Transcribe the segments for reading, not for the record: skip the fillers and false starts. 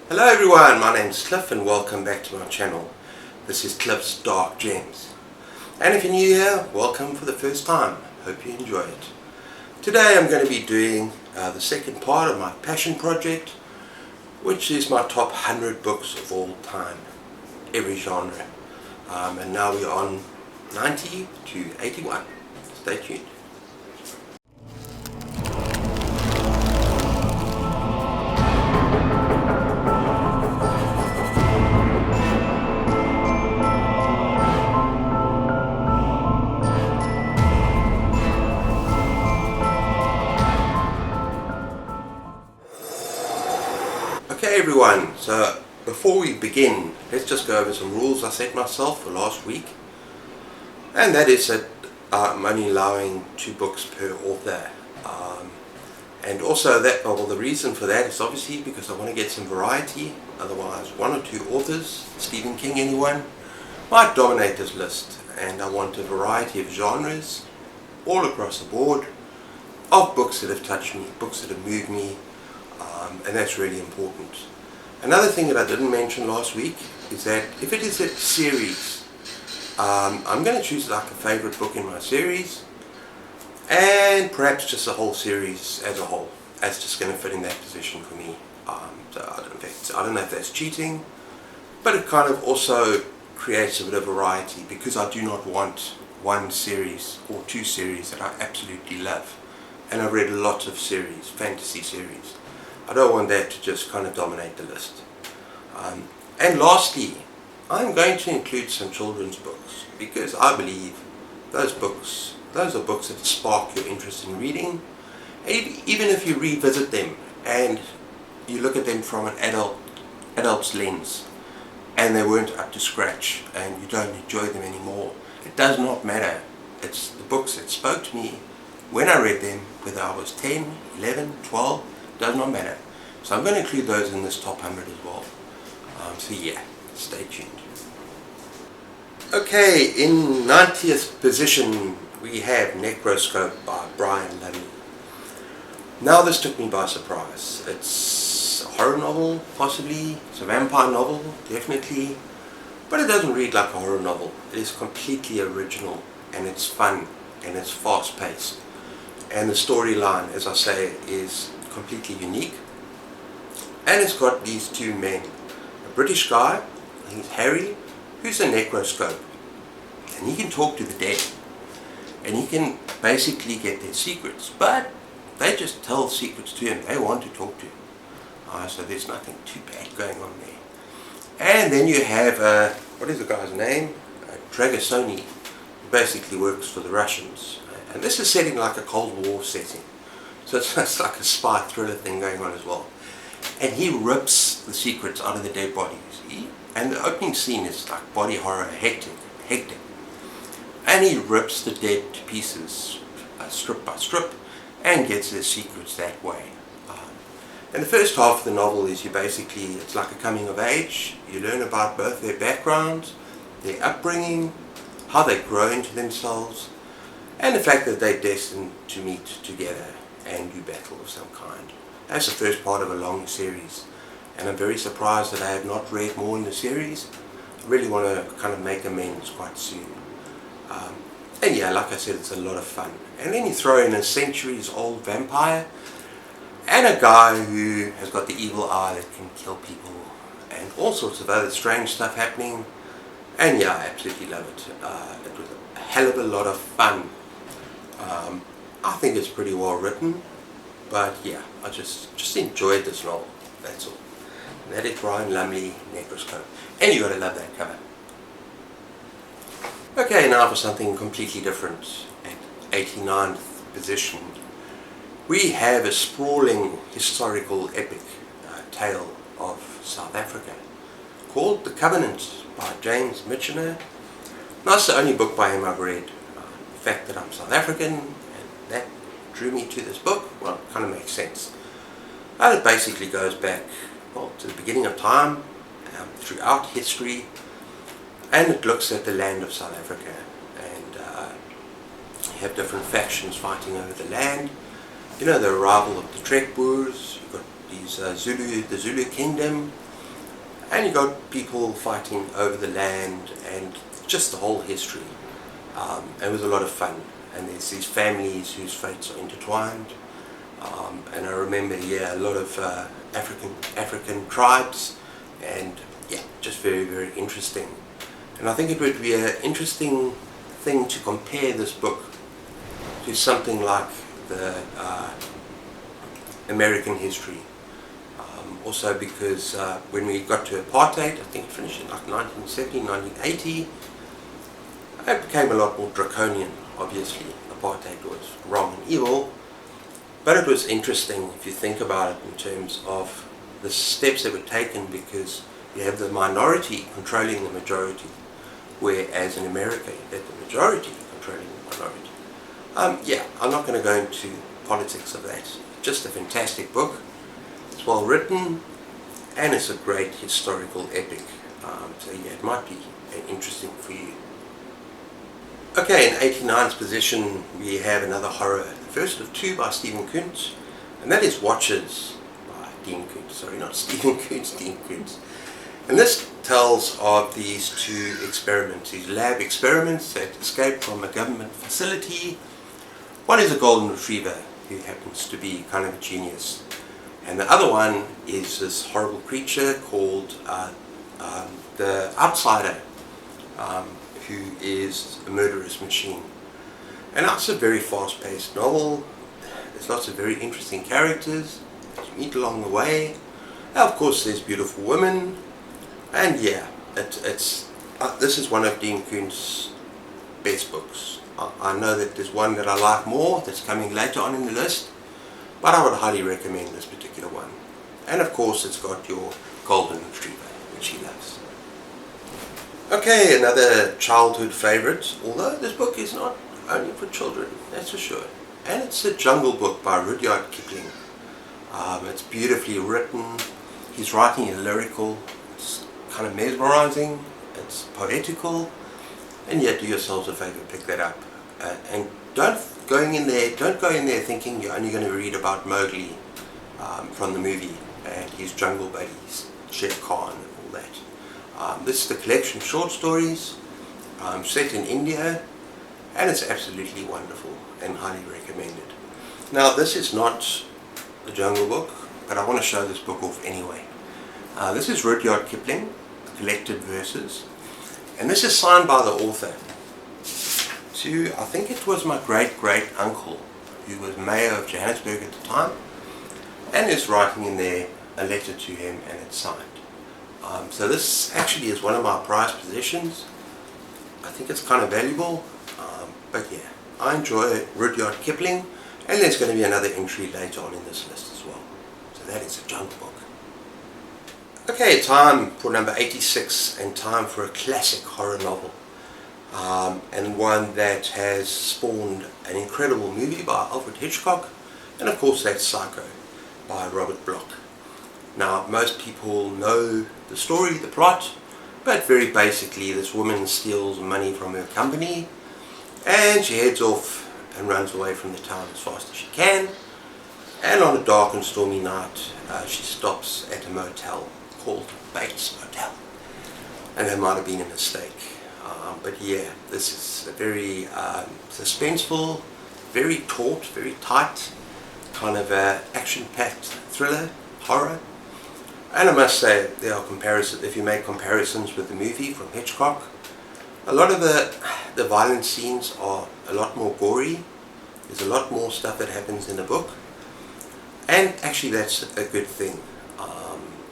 Hello everyone, my name's Cliff and welcome back to my channel. This is Cliff's Dark Gems. And if you're new here, welcome for the first time. Hope you enjoy it. Today I'm going to be doing the second part of my passion project, which is my top 100 books of all time, every genre. And now we're on 90 to 81. Stay tuned. Okay everyone, so before we begin, let's just go over some rules I set myself for last week. And that is that I'm only allowing 2 books per author. And also that, well, the reason for that is obviously because I want to get some variety. Otherwise 1 or 2 authors, Stephen King anyone, might dominate this list. And I want a variety of genres all across the board of books that have touched me, books that have moved me. And that's really important. Another thing that I didn't mention last week is that if it is a series, I'm going to choose like a favorite book in my series, and perhaps just a whole series as a whole. That's just going to fit in that position for me. So I don't know if that's cheating, but it kind of also creates a bit of variety, because I do not want one series or 2 series that I absolutely love. And I've read lots of series, fantasy series. I don't want that to just kind of dominate the list. And lastly, I'm going to include some children's books, because I believe those are books that spark your interest in reading. And even if you revisit them and you look at them from an adult's lens and they weren't up to scratch and you don't enjoy them anymore, it does not matter. It's the books that spoke to me when I read them, whether I was 10, 11, 12, does not matter. So I'm going to include those in this top 100 as well. So yeah, stay tuned. Okay, in 90th position we have Necroscope by Brian Lumley. Now this took me by surprise. It's a horror novel, possibly. It's a vampire novel, definitely. But it doesn't read like a horror novel. It is completely original, and it's fun, and it's fast paced. And the storyline, as I say, is completely unique. And it's got these 2 men. A British guy, I think it's Harry, who's a necroscope. And he can talk to the dead. And he can basically get their secrets. But they just tell secrets to him. They want to talk to him. So there's nothing too bad going on there. And then you have, what is the guy's name? Dragasoni, who basically works for the Russians. And this is setting like a Cold War setting. So it's like a spy thriller thing going on as well. And he rips the secrets out of the dead bodies. And the opening scene is like body horror, hectic. And he rips the dead to pieces, strip by strip, and gets their secrets that way. And the first half of the novel is it's like a coming of age. You learn about both their backgrounds, their upbringing, how they grow into themselves, and the fact that they're destined to meet together and do battle of some kind. That's the first part of a long series, and I'm very surprised that I have not read more in the series. I really want to kind of make amends quite soon. And yeah, like I said, it's a lot of fun. And then you throw in a centuries-old vampire and a guy who has got the evil eye that can kill people, and all sorts of other strange stuff happening. And yeah, I absolutely love it. It was a hell of a lot of fun. I think it's pretty well written, but yeah, I just enjoyed this novel, that's all. And that is Brian Lumley, Necroscope. And you gotta love that cover. Okay, now for something completely different. At 89th position, we have a sprawling historical epic tale of South Africa called The Covenant by James Michener. That's the only book by him I've read. The fact that I'm South African, and that drew me to this book, well, it kind of makes sense. And it basically goes back, well, to the beginning of time, throughout history, and it looks at the land of South Africa, and you have different factions fighting over the land. You know, the arrival of the Trek Boers, you've got these the Zulu Kingdom, and you got people fighting over the land and just the whole history. It was a lot of fun, and there's these families whose fates are intertwined, and I remember a lot of African tribes, and yeah, just very, very interesting. And I think it would be an interesting thing to compare this book to something like the American history. Also because when we got to apartheid, I think it finished in like 1970, 1980, it became a lot more draconian. Obviously, apartheid was wrong and evil, but it was interesting if you think about it in terms of the steps that were taken, because you have the minority controlling the majority, whereas in America you have the majority controlling the minority. Yeah, I'm not going to go into politics of that. Just a fantastic book. It's well written, and it's a great historical epic. So yeah, it might be interesting for you. Okay, in 89's position we have another horror, the first of two by Stephen Koontz, and that is Watchers by Dean Koontz. Sorry, not Stephen Koontz, Dean Koontz. And this tells of these two experiments, these lab experiments that escaped from a government facility. One is a golden retriever who happens to be kind of a genius, and the other one is this horrible creature called the Outsider, who is a murderous machine. And that's a very fast-paced novel. There's lots of very interesting characters that you meet along the way. And of course there's beautiful women, and yeah, this is one of Dean Koontz's best books. I know that there's one that I like more that's coming later on in the list, but I would highly recommend this particular one. And of course it's got your golden retriever, which he loves. Okay, another childhood favourite, although this book is not only for children, that's for sure. And it's The Jungle Book by Rudyard Kipling. It's beautifully written. He's writing it lyrical. It's kind of mesmerising. It's poetical. And yet, do yourselves a favour, pick that up. And don't go in there thinking you're only going to read about Mowgli from the movie and his jungle buddies, Shere Khan and all that. This is the collection of short stories set in India, and it's absolutely wonderful and highly recommended. Now, this is not The Jungle Book, but I want to show this book off anyway. This is Rudyard Kipling, Collected Verses, and this is signed by the author to, I think it was my great uncle, who was mayor of Johannesburg at the time, and is writing in there a letter to him, and it's signed. So this actually is one of my prized possessions. I think it's kind of valuable, but yeah, I enjoy Rudyard Kipling, and there's going to be another entry later on in this list as well. So that is a Jungle Book. Okay, time for number 86, and time for a classic horror novel, and one that has spawned an incredible movie by Alfred Hitchcock, and of course that's Psycho by Robert Bloch. Now, most people know the story, the plot, but very basically this woman steals money from her company, and she heads off and runs away from the town as fast as she can, and on a dark and stormy night she stops at a motel called Bates Motel, and that might have been a mistake, but yeah, this is a very suspenseful, very taut, very tight, kind of action-packed thriller, horror. And I must say, there are comparisons, if you make comparisons with the movie from Hitchcock, a lot of the violent scenes are a lot more gory. There's a lot more stuff that happens in the book, and actually that's a good thing.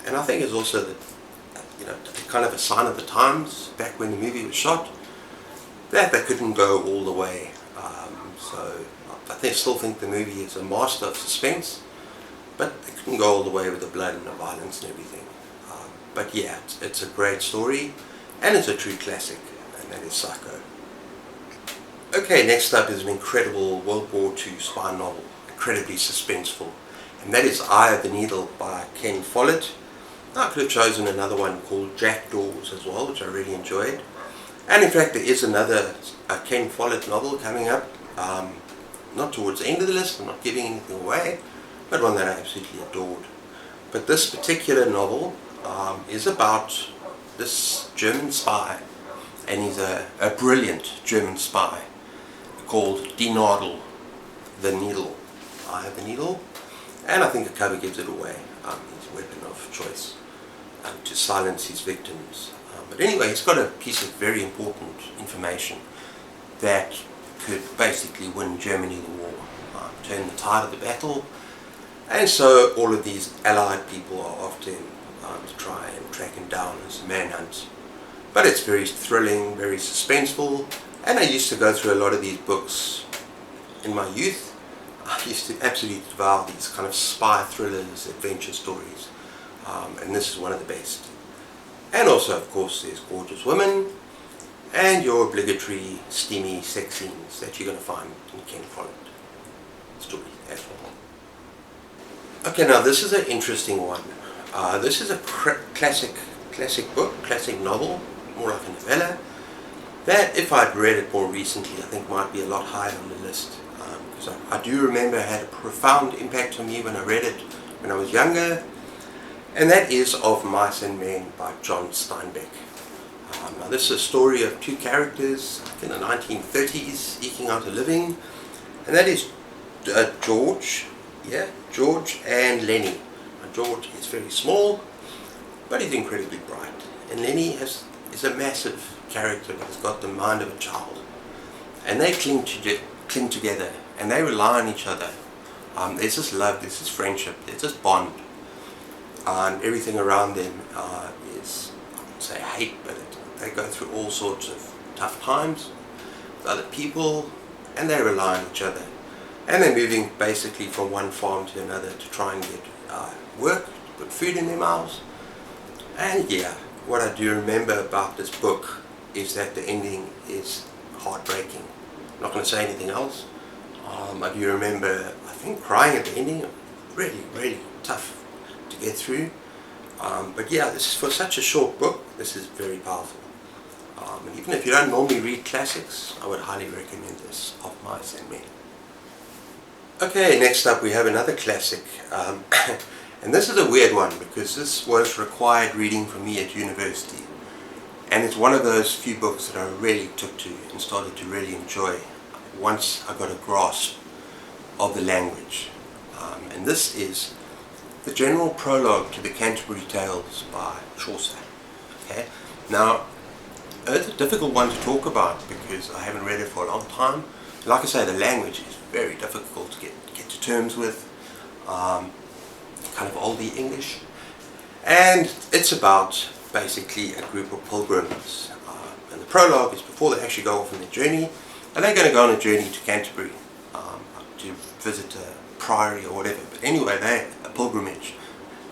And I think it's also kind of a sign of the times back when the movie was shot, that they couldn't go all the way. So I still think the movie is a master of suspense, but they couldn't go all the way with the blood and the violence and everything. But yeah, it's a great story, and it's a true classic, and that is Psycho. Okay, next up is an incredible World War II spy novel, incredibly suspenseful, and that is Eye of the Needle by Ken Follett. I could have chosen another one called Jackdaws as well, which I really enjoyed. And in fact, there is another Ken Follett novel coming up, not towards the end of the list, I'm not giving anything away, but one that I absolutely adored. But this particular novel is about this German spy, and he's a brilliant German spy called Die Nadel, the needle. I have the needle, and I think the cover gives it away. His weapon of choice to silence his victims. But anyway, he's got a piece of very important information that could basically win Germany the war, turn the tide of the battle, and so all of these allied people are after him to try and track him down as a manhunt. But it's very thrilling, very suspenseful, and I used to go through a lot of these books in my youth. I used to absolutely devour these kind of spy thrillers, adventure stories, and this is one of the best. And also, of course, there's gorgeous women and your obligatory steamy sex scenes that you're going to find in Ken Follett story as well. Okay, now this is an interesting one. This is a classic book, classic novel, more like a novella, that if I'd read it more recently I think might be a lot higher on the list. Because I do remember it had a profound impact on me when I read it when I was younger, and that is Of Mice and Men by John Steinbeck. Now this is a story of two characters in the 1930s eking out a living, and that is George and Lenny. Now, George is very small, but he's incredibly bright, and Lenny is a massive character that has got the mind of a child, and they cling together, and they rely on each other. There's this love, there's this friendship, there's this bond, and everything around them is, I wouldn't say hate, but they go through all sorts of tough times with other people, and they rely on each other, and they're moving basically from one farm to another to try and get work, to put food in their mouths. And yeah, what I do remember about this book is that the ending is heartbreaking. I'm not going to say anything else. I do remember, I think, crying at the ending. Really, really tough to get through. But yeah, this is, for such a short book, this is very powerful. And even if you don't normally read classics, I would highly recommend this, Of Mice and Men. Okay, next up we have another classic. And this is a weird one because this was required reading for me at university. And it's one of those few books that I really took to and started to really enjoy once I got a grasp of the language. And this is the general prologue to the Canterbury Tales by Chaucer. Okay? Now, it's a difficult one to talk about because I haven't read it for a long time. Like I say, the language is very difficult to get to terms with. Kind of oldie English, and it's about basically a group of pilgrims, and the prologue is before they actually go off on their journey, and they're going to go on a journey to Canterbury to visit a priory or whatever. But anyway, they're a pilgrimage,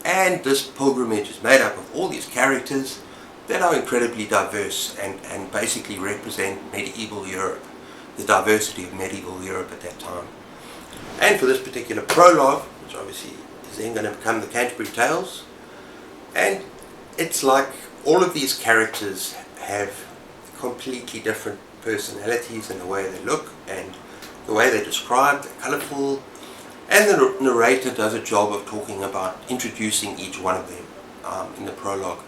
and this pilgrimage is made up of all these characters that are incredibly diverse and basically represent medieval Europe, the diversity of medieval Europe at that time. And for this particular prologue, which obviously is then going to become the Canterbury Tales, and it's like all of these characters have completely different personalities in the way they look and the way they're described. They're colourful, and the narrator does a job of talking about introducing each one of them in the prologue.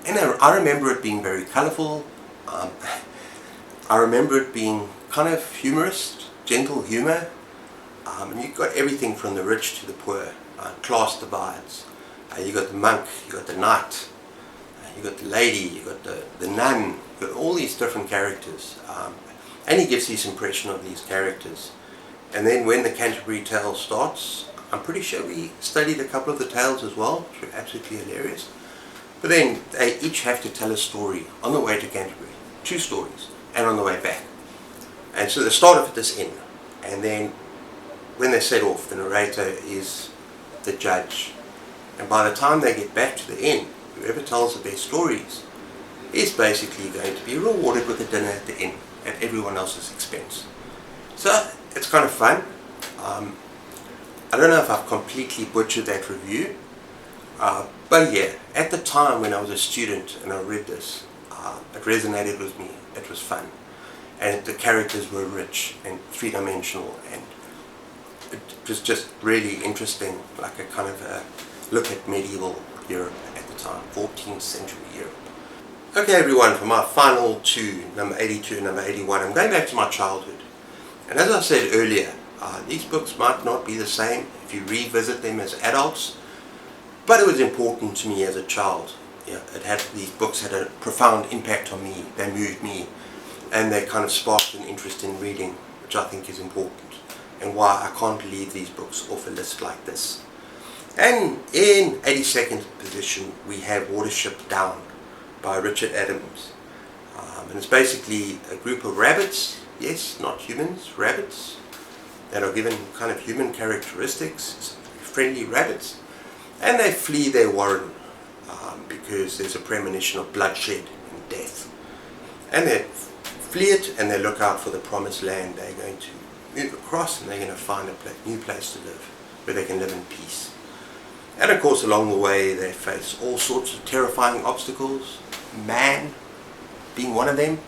And I remember it being very colourful. I remember it being kind of humorous, gentle humour. And you've got everything from the rich to the poor, class divides. You've got the monk, you've got the knight, you've got the lady, you've got the nun, you've got all these different characters. And he gives this impression of these characters. And then when the Canterbury Tales starts, I'm pretty sure we studied a couple of the tales as well, which were absolutely hilarious. But then they each have to tell a story on the way to Canterbury, 2 stories, and on the way back. And so they start off at this inn, and then when they set off, the narrator is the judge, and by the time they get back to the inn, whoever tells the best stories is basically going to be rewarded with a dinner at the inn at everyone else's expense. So it's kind of fun. I don't know if I've completely butchered that review, but yeah, at the time when I was a student and I read this, it resonated with me. It was fun, and the characters were rich and three-dimensional, and it was just really interesting, like a kind of a look at medieval Europe at the the time, 14th century Europe. Okay everyone, for my final two, number 82 and number 81, I'm going back to my childhood. And as I said earlier, these books might not be the same if you revisit them as adults, but it was important to me as a child. Yeah, these books had a profound impact on me. They moved me, and they kind of sparked an interest in reading, which I think is important, and why I can't leave these books off a list like this. And in 82nd position we have Watership Down by Richard Adams. And it's basically a group of rabbits, yes, not humans, rabbits, that are given kind of human characteristics, friendly rabbits, and they flee their warren because there's a premonition of bloodshed and death. And they flee it and they look out for the promised land. They're going to move across and they're going to find a new place to live where they can live in peace. And of course along the way they face all sorts of terrifying obstacles, man being one of them,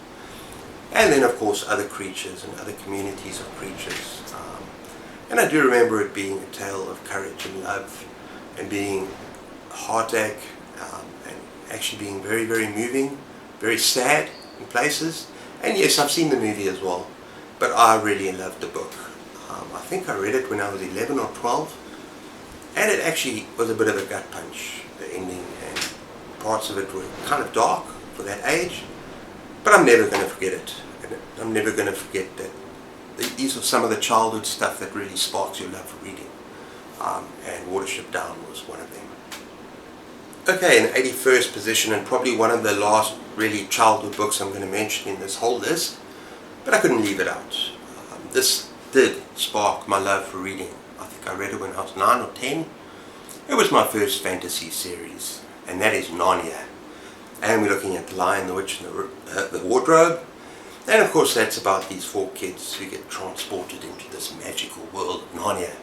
and then of course other creatures and other communities of creatures. And I do remember it being a tale of courage and love, and being a heartache, and actually being very, very moving, very sad in places. And yes, I've seen the movie as well, but I really loved the book. I think I read it when I was 11 or 12, and it actually was a bit of a gut punch, the ending, and parts of it were kind of dark for that age, but I'm never going to forget it. And I'm never going to forget that these are some of the childhood stuff that really sparks your love for reading, and Watership Down was one of them. Okay, in 81st position, and probably one of the last really childhood books I'm going to mention in this whole list, but I couldn't leave it out. This did spark my love for reading. I think I read it when I was 9 or 10. It was my first fantasy series, and that is Narnia. And we're looking at The Lion, the Witch, and the Wardrobe. And of course that's about these 4 kids who get transported into this magical world of Narnia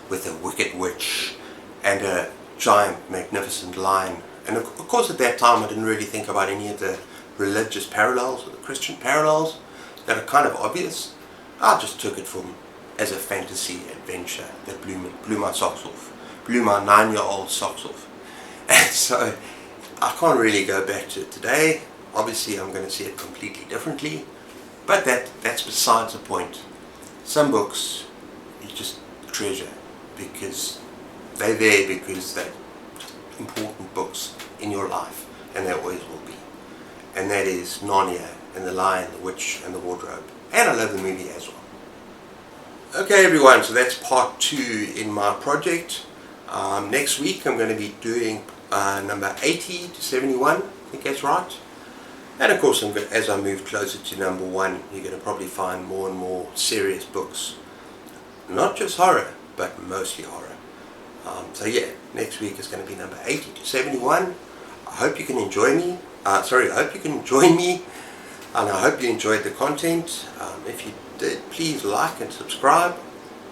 with a wicked witch and a giant magnificent lion. And of course at that time I didn't really think about any of the religious parallels or the Christian parallels that are kind of obvious. I just took it as a fantasy adventure that blew my socks off, blew my 9-year-old socks off. And so I can't really go back to it today. Obviously I'm going to see it completely differently. But that's besides the point. Some books you just treasure because they're there, because they're important books in your life, and they always will be. And that is Narnia and The Lion, the Witch, and the Wardrobe. And I love the movie as well. Okay everyone, so that's part 2 in my project. Next week I'm going to be doing number 80 to 71, I think that's right. And of course, as I move closer to number 1, you're going to probably find more and more serious books. Not just horror, but mostly horror. So yeah, next week is going to be number 80 to 71. I hope you can enjoy me. I hope you can join me. And I hope you enjoyed the content. If you did, please like and subscribe.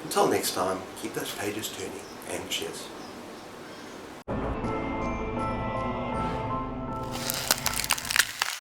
Until next time, keep those pages turning, and cheers.